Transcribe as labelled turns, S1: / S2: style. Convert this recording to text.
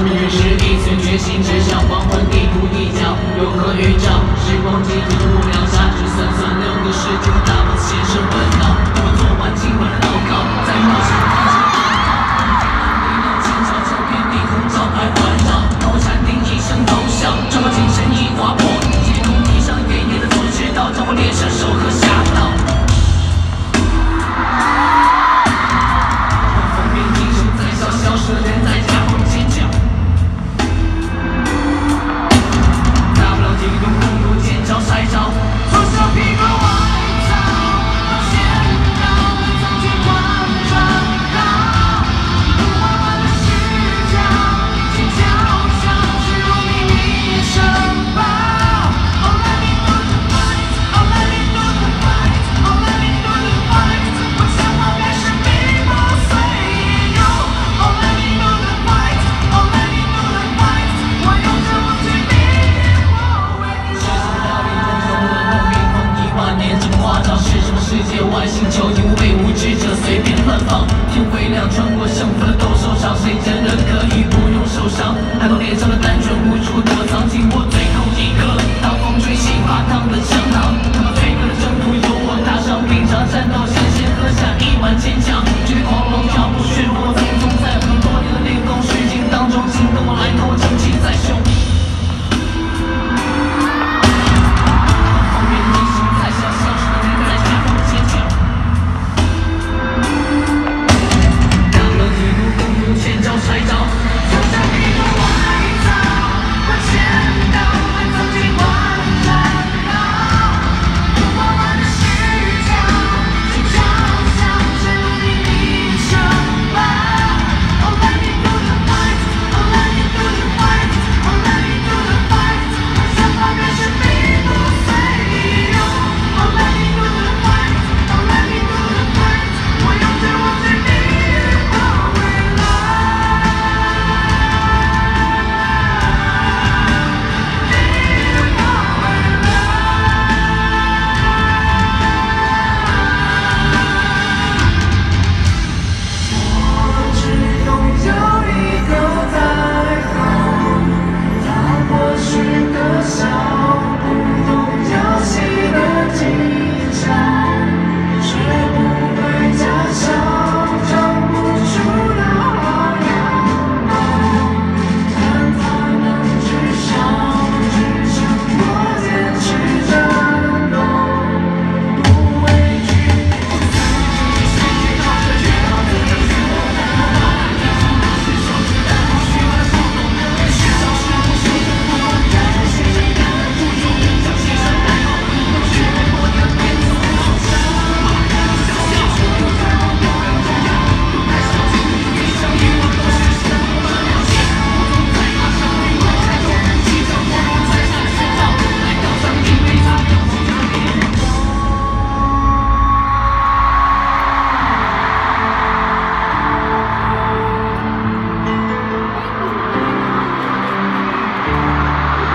S1: 生命原是一寸决心，只想黄昏地图一角，有何预兆？时光机停住不了刹，只算算6个世纪，大部先生问道，我做完今晚的祷告，在冒险地球轻巧照片地图照牌环绕，让我禅定一声头笑，让我精神已划破，天空地上给你的做指导，让我列车手和侠盗。封面英雄在笑，消失的人在。